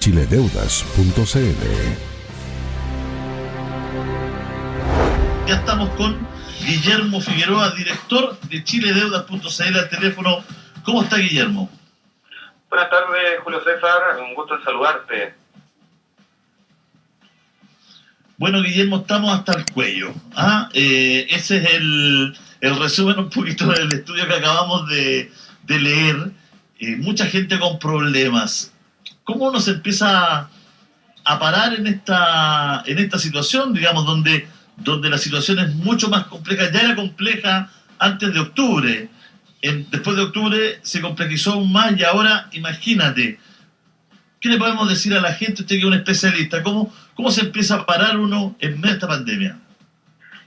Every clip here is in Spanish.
chiledeudas.cl. Ya estamos con Guillermo Figueroa, director de chiledeudas.cl al teléfono. ¿Cómo está, Guillermo? Buenas tardes, Julio César, un gusto en saludarte. Bueno, Guillermo, estamos hasta el cuello. Ese es el resumen un poquito del estudio que acabamos de leer. Mucha gente con problemas. ¿Cómo uno se empieza a parar en esta situación, digamos, donde la situación es mucho más compleja? Ya era compleja antes de octubre. Después de octubre se complejizó aún más y ahora, imagínate. ¿Qué le podemos decir a la gente, usted que es un especialista? ¿Cómo se empieza a parar uno en medio de esta pandemia?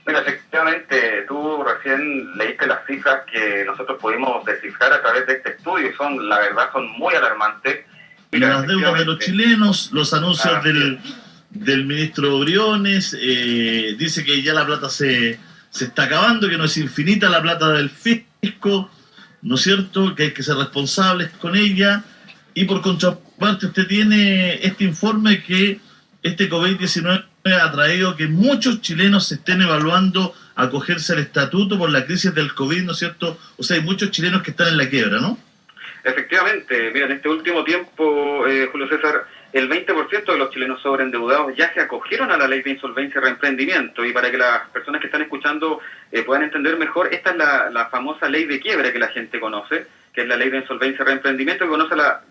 Mira, efectivamente, tú recién leíste las cifras que nosotros pudimos descifrar a través de este estudio y la verdad son muy alarmantes. Mira, las deudas de los chilenos, los anuncios del ministro Briones, dice que ya la plata se está acabando, que no es infinita la plata del fisco, ¿no es cierto? Que hay que ser responsables con ella. Y por contraparte, usted tiene este informe que este COVID-19 ha traído que muchos chilenos se estén evaluando acogerse al estatuto por la crisis del COVID, ¿no es cierto? O sea, hay muchos chilenos que están en la quiebra, ¿no? Efectivamente, mira, en este último tiempo, Julio César, el 20% de los chilenos sobreendeudados ya se acogieron a la ley de insolvencia y reemprendimiento. Y para que las personas que están escuchando puedan entender mejor, esta es la famosa ley de quiebra que la gente conoce, que es la ley de insolvencia y reemprendimiento,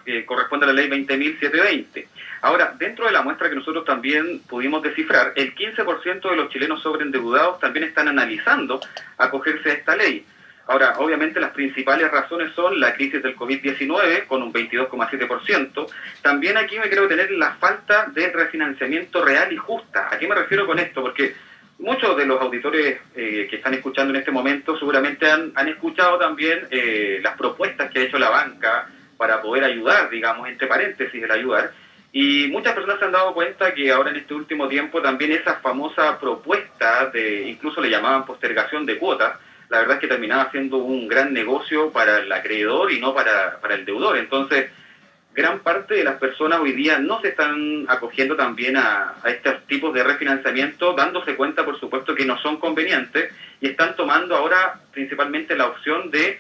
que corresponde a la ley 20.720. Ahora, dentro de la muestra que nosotros también pudimos descifrar, el 15% de los chilenos sobreendeudados también están analizando acogerse a esta ley. Ahora, obviamente las principales razones son la crisis del COVID-19, con un 22,7%. También aquí me quiero detener la falta de refinanciamiento real y justa. ¿A qué me refiero con esto? Porque muchos de los auditores que están escuchando en este momento seguramente han escuchado también las propuestas que ha hecho la banca para poder ayudar, digamos, entre paréntesis, el ayudar. Y muchas personas se han dado cuenta que ahora en este último tiempo también esa famosa propuesta incluso le llamaban postergación de cuotas, la verdad es que terminaba siendo un gran negocio para el acreedor y no para el deudor. Entonces, gran parte de las personas hoy día no se están acogiendo también a estos tipos de refinanciamiento, dándose cuenta, por supuesto, que no son convenientes y están tomando ahora principalmente la opción de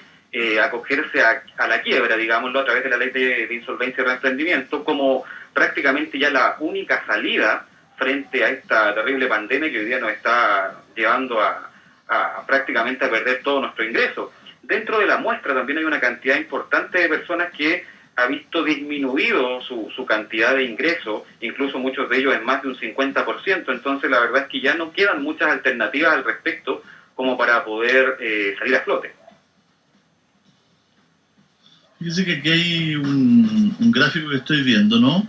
acogerse a la quiebra, digámoslo, a través de la ley de insolvencia y reemprendimiento, como prácticamente ya la única salida frente a esta terrible pandemia que hoy día nos está llevando a prácticamente a perder todo nuestro ingreso. Dentro de la muestra también hay una cantidad importante de personas que ha visto disminuido su cantidad de ingresos, incluso muchos de ellos en más de un 50%, entonces la verdad es que ya no quedan muchas alternativas al respecto como para poder salir a flote. Fíjese que aquí hay un gráfico que estoy viendo, ¿no?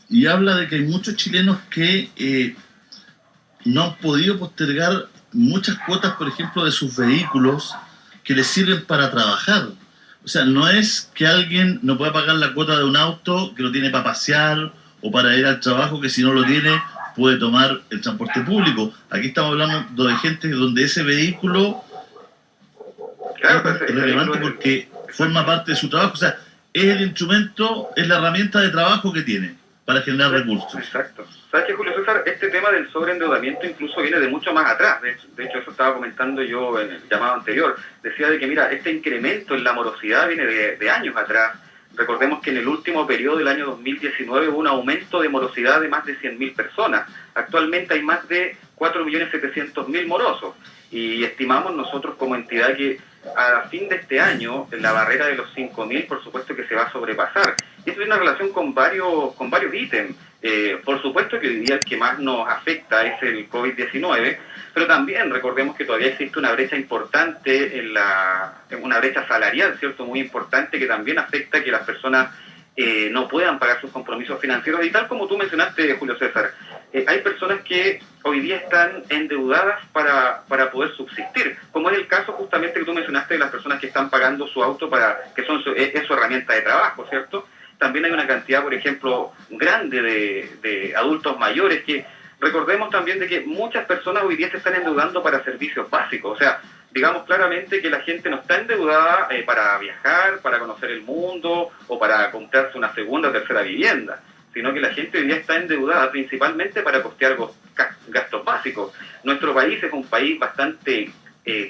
Y habla de que hay muchos chilenos que no han podido postergar muchas cuotas, por ejemplo, de sus vehículos que les sirven para trabajar. O sea, no es que alguien no pueda pagar la cuota de un auto que lo tiene para pasear o para ir al trabajo, que si no lo tiene puede tomar el transporte público. Aquí estamos hablando de gente donde ese vehículo es relevante porque forma parte de su trabajo. O sea, es el instrumento, es la herramienta de trabajo que tiene para generar recursos. Exacto. ¿Sabes qué, Julio César? Este tema del sobreendeudamiento incluso viene de mucho más atrás. De hecho, eso estaba comentando yo en el llamado anterior. Decía de que, mira, este incremento en la morosidad viene de años atrás. Recordemos que en el último periodo del año 2019 hubo un aumento de morosidad de más de 100.000 personas. Actualmente hay más de 4.700.000 morosos. Y estimamos nosotros como entidad que a fin de este año la barrera de los 5.000 por supuesto que se va a sobrepasar. Y esto tiene una relación con varios ítems. Por supuesto que hoy día el que más nos afecta es el COVID-19, pero también recordemos que todavía existe una brecha importante una brecha salarial, ¿cierto? Muy importante, que también afecta que las personas no puedan pagar sus compromisos financieros. Y tal como tú mencionaste, Julio César, hay personas que hoy día están endeudadas para poder subsistir, como es el caso justamente que tú mencionaste de las personas que están pagando su auto que es su herramienta de trabajo, ¿cierto? También hay una cantidad, por ejemplo, grande de adultos mayores que recordemos también de que muchas personas hoy día se están endeudando para servicios básicos. O sea, digamos claramente que la gente no está endeudada para viajar, para conocer el mundo o para comprarse una segunda o tercera vivienda, sino que la gente hoy día está endeudada principalmente para costear gastos básicos. Nuestro país es un país bastante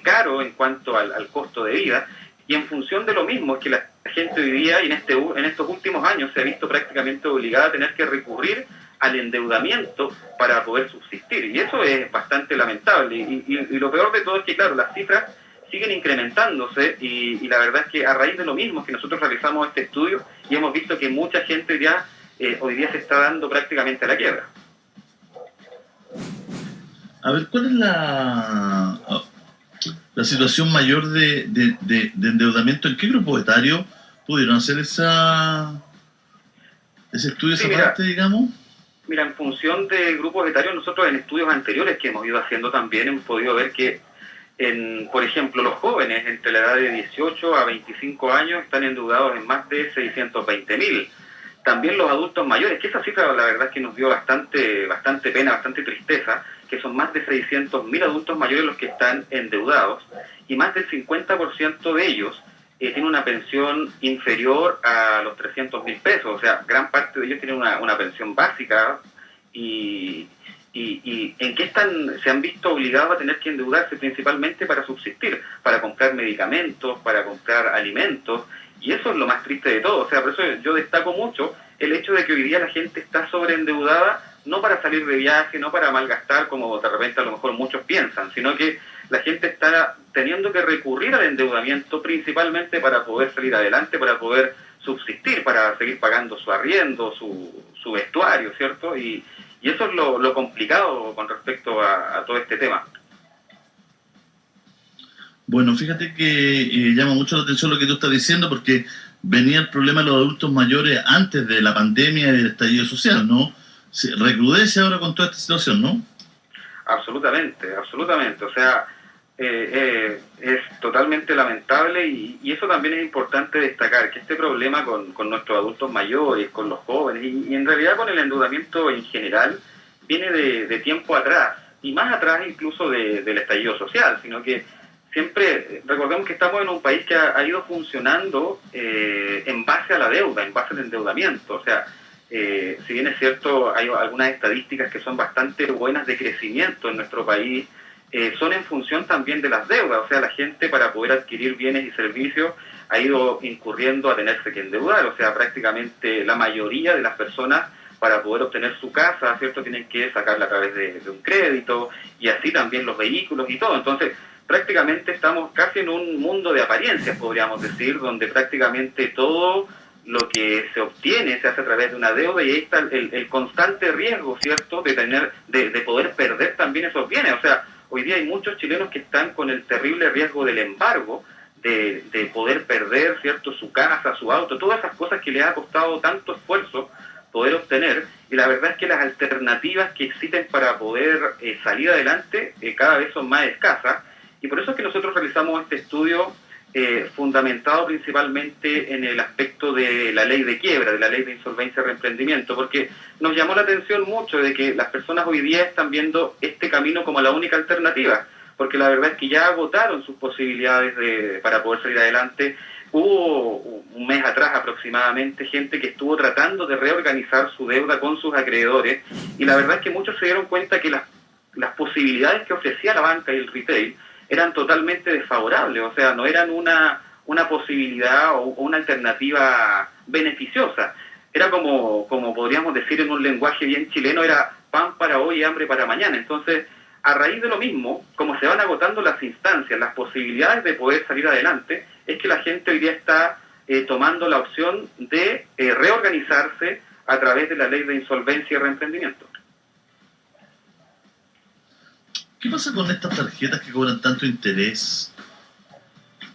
caro en cuanto al costo de vida, y en función de lo mismo es que la gente hoy día y en estos últimos años se ha visto prácticamente obligada a tener que recurrir al endeudamiento para poder subsistir, y eso es bastante lamentable, y lo peor de todo es que, claro, las cifras siguen incrementándose, y la verdad es que a raíz de lo mismo es que nosotros realizamos este estudio y hemos visto que mucha gente ya hoy día se está dando prácticamente a la quiebra. A ver, ¿cuál es la situación mayor de endeudamiento? ¿En qué grupo etario pudieron hacer ese estudio, esa parte, digamos? Mira, en función de grupos etarios, nosotros en estudios anteriores que hemos ido haciendo también hemos podido ver que, por ejemplo, los jóvenes entre la edad de 18 a 25 años están endeudados en más de 620.000. También los adultos mayores, que esa cifra la verdad es que nos dio bastante pena, bastante tristeza, que son más de 600.000 adultos mayores los que están endeudados, y más del 50% de ellos tiene una pensión inferior a los 300.000 pesos, o sea, gran parte de ellos tienen una pensión básica, y ¿en qué se han visto obligados a tener que endeudarse? Principalmente para subsistir, para comprar medicamentos, para comprar alimentos, y eso es lo más triste de todo. O sea, por eso yo destaco mucho el hecho de que hoy día la gente está sobreendeudada, no para salir de viaje, no para malgastar, como de repente a lo mejor muchos piensan, sino que la gente está teniendo que recurrir al endeudamiento principalmente para poder salir adelante, para poder subsistir, para seguir pagando su arriendo, su vestuario, ¿cierto? Y eso es lo complicado con respecto a todo este tema. Bueno, fíjate que llama mucho la atención lo que tú estás diciendo, porque venía el problema de los adultos mayores antes de la pandemia y del estallido social, ¿no? Se recrudece ahora con toda esta situación, ¿no? Absolutamente, absolutamente. O sea, es totalmente lamentable, y eso también es importante destacar, que este problema con nuestros adultos mayores, con los jóvenes y en realidad con el endeudamiento en general viene de tiempo atrás, y más atrás incluso del estallido social, sino que siempre recordemos que estamos en un país que ha ido funcionando en base a la deuda, en base al endeudamiento. O sea, si bien es cierto, hay algunas estadísticas que son bastante buenas de crecimiento en nuestro país, son en función también de las deudas. O sea, la gente, para poder adquirir bienes y servicios, ha ido incurriendo a tenerse que endeudar. O sea, prácticamente la mayoría de las personas, para poder obtener su casa, ¿cierto?, tienen que sacarla a través de un crédito, y así también los vehículos y todo. Entonces, prácticamente estamos casi en un mundo de apariencias, podríamos decir, donde prácticamente todo lo que se obtiene se hace a través de una deuda, y ahí está el constante riesgo, ¿cierto?, de poder perder también esos bienes. O sea, hoy día hay muchos chilenos que están con el terrible riesgo del embargo, de poder perder, ¿cierto?, su casa, su auto, todas esas cosas que les ha costado tanto esfuerzo poder obtener, y la verdad es que las alternativas que existen para poder salir adelante cada vez son más escasas, y por eso es que nosotros realizamos este estudio fundamentado principalmente en el aspecto de la ley de quiebra, de la ley de insolvencia y reemprendimiento, porque nos llamó la atención mucho de que las personas hoy día están viendo este camino como la única alternativa, porque la verdad es que ya agotaron sus posibilidades para poder salir adelante. Hubo un mes atrás aproximadamente gente que estuvo tratando de reorganizar su deuda con sus acreedores, y la verdad es que muchos se dieron cuenta que las posibilidades que ofrecía la banca y el retail eran totalmente desfavorables. O sea, no eran una posibilidad o una alternativa beneficiosa. Era como podríamos decir en un lenguaje bien chileno, era pan para hoy y hambre para mañana. Entonces, a raíz de lo mismo, como se van agotando las instancias, las posibilidades de poder salir adelante, es que la gente hoy día está tomando la opción de reorganizarse a través de la ley de insolvencia y reemprendimiento. ¿Qué pasa con estas tarjetas que cobran tanto interés?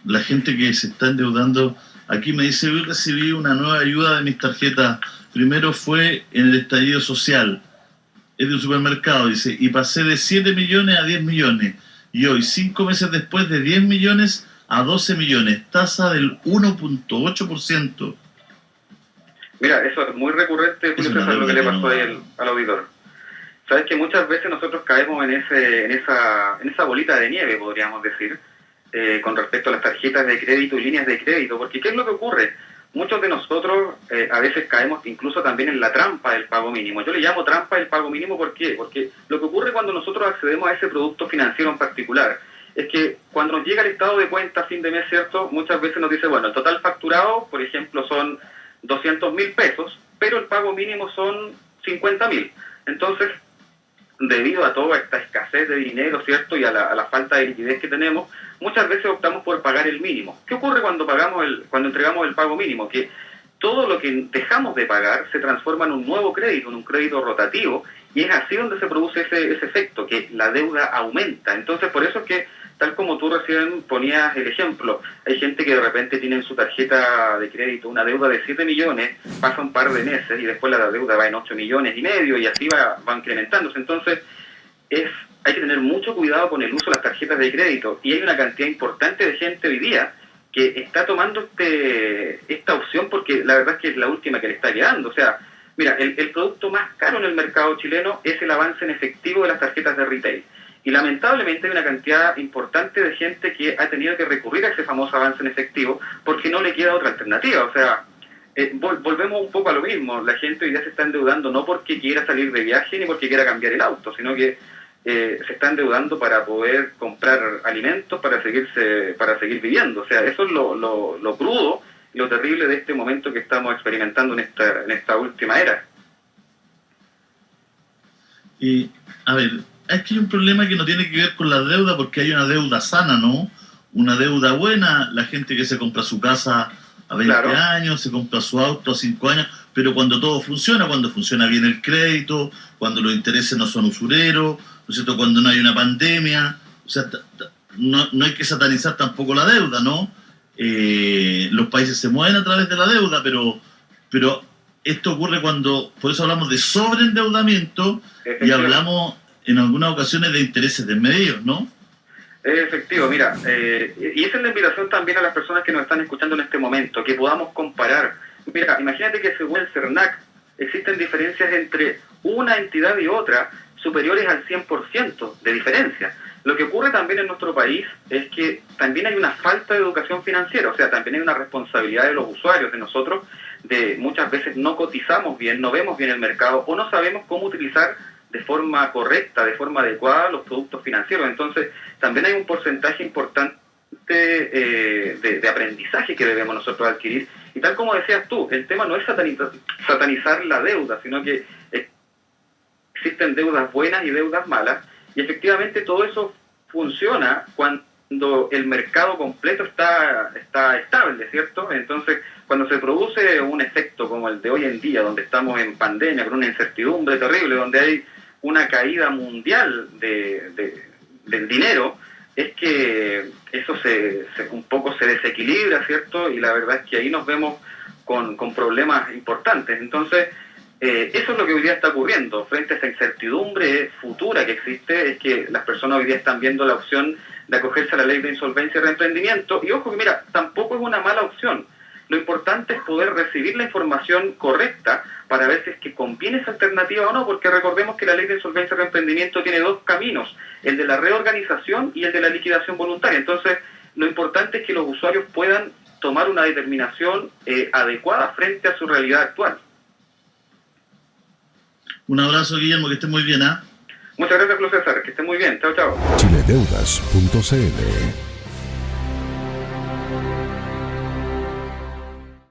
La gente que se está endeudando, aquí me dice, hoy recibí una nueva ayuda de mis tarjetas, primero fue en el estallido social, es de un supermercado, dice, y pasé de 7 millones a 10 millones, y hoy, 5 meses después, de 10 millones a 12 millones, tasa del 1.8%. Mira, eso es muy recurrente, Julio César, lo que le pasó ahí al auditor. Sabes que muchas veces nosotros caemos en esa bolita de nieve, podríamos decir, con respecto a las tarjetas de crédito y líneas de crédito, porque ¿qué es lo que ocurre? Muchos de nosotros a veces caemos incluso también en la trampa del pago mínimo. Yo le llamo trampa del pago mínimo, ¿por qué? Porque lo que ocurre cuando nosotros accedemos a ese producto financiero en particular es que cuando nos llega el estado de cuenta a fin de mes, ¿cierto? Muchas veces nos dice, bueno, el total facturado, por ejemplo, son 200.000 pesos, pero el pago mínimo son 50.000. Entonces, debido a toda esta escasez de dinero, ¿cierto? Y a la falta de liquidez que tenemos, muchas veces optamos por pagar el mínimo. ¿Qué ocurre cuando entregamos el pago mínimo? Que todo lo que dejamos de pagar se transforma en un nuevo crédito, en un crédito rotativo, y es así donde se produce ese efecto, que la deuda aumenta. Entonces, por eso es que, tal como tú recién ponías el ejemplo, hay gente que de repente tiene en su tarjeta de crédito una deuda de 7 millones, pasa un par de meses y después la deuda va en 8,5 millones y así va incrementándose. Entonces, hay que tener mucho cuidado con el uso de las tarjetas de crédito, y hay una cantidad importante de gente hoy día que está tomando esta opción porque la verdad es que es la última que le está quedando. O sea, mira, el producto más caro en el mercado chileno es el avance en efectivo de las tarjetas de retail. Y lamentablemente hay una cantidad importante de gente que ha tenido que recurrir a ese famoso avance en efectivo porque no le queda otra alternativa. O sea, volvemos un poco a lo mismo. La gente hoy día se está endeudando no porque quiera salir de viaje ni porque quiera cambiar el auto, sino que se está endeudando para poder comprar alimentos para seguir viviendo. O sea, eso es lo crudo y lo terrible de este momento que estamos experimentando en esta última era. Y, a ver, es que hay un problema que no tiene que ver con la deuda, porque hay una deuda sana, ¿no? Una deuda buena, la gente que se compra su casa a 20 Claro. años, se compra su auto a 5 años, pero cuando todo funciona, cuando funciona bien el crédito, cuando los intereses no son usureros, ¿no es cierto? Cuando no hay una pandemia, o sea, no hay que satanizar tampoco la deuda, ¿no? Los países se mueven a través de la deuda, pero esto ocurre cuando, por eso hablamos de sobreendeudamiento y hablamos en algunas ocasiones de intereses desmedidos, ¿no? Efectivo, mira, y esa es la invitación también a las personas que nos están escuchando en este momento, que podamos comparar. Mira, imagínate que según el CERNAC existen diferencias entre una entidad y otra superiores al 100% de diferencia. Lo que ocurre también en nuestro país es que también hay una falta de educación financiera, o sea, también hay una responsabilidad de los usuarios, de nosotros, de muchas veces no cotizamos bien, no vemos bien el mercado o no sabemos cómo utilizar de forma correcta, de forma adecuada los productos financieros. Entonces, también hay un porcentaje importante de aprendizaje que debemos nosotros adquirir. Y tal como decías tú, el tema no es satanizar la deuda, sino que existen deudas buenas y deudas malas, y efectivamente todo eso funciona cuando el mercado completo está estable, ¿cierto? Entonces, cuando se produce un efecto como el de hoy en día, donde estamos en pandemia, con una incertidumbre terrible, donde hay una caída mundial del dinero, es que eso un poco se desequilibra, ¿cierto? Y la verdad es que ahí nos vemos con problemas importantes. Entonces, eso es lo que hoy día está ocurriendo. Frente a esa incertidumbre futura que existe, es que las personas hoy día están viendo la opción de acogerse a la ley de insolvencia y reemprendimiento. Y ojo que mira, tampoco es una mala opción. Lo importante es poder recibir la información correcta para ver si es que conviene esa alternativa o no, porque recordemos que la ley de insolvencia y reemprendimiento tiene dos caminos, el de la reorganización y el de la liquidación voluntaria. Entonces, lo importante es que los usuarios puedan tomar una determinación adecuada frente a su realidad actual. Un abrazo, Guillermo, que esté muy bien, ¿ah? Muchas gracias, Julio César, que esté muy bien. Chao, chao. Chiledeudas.cl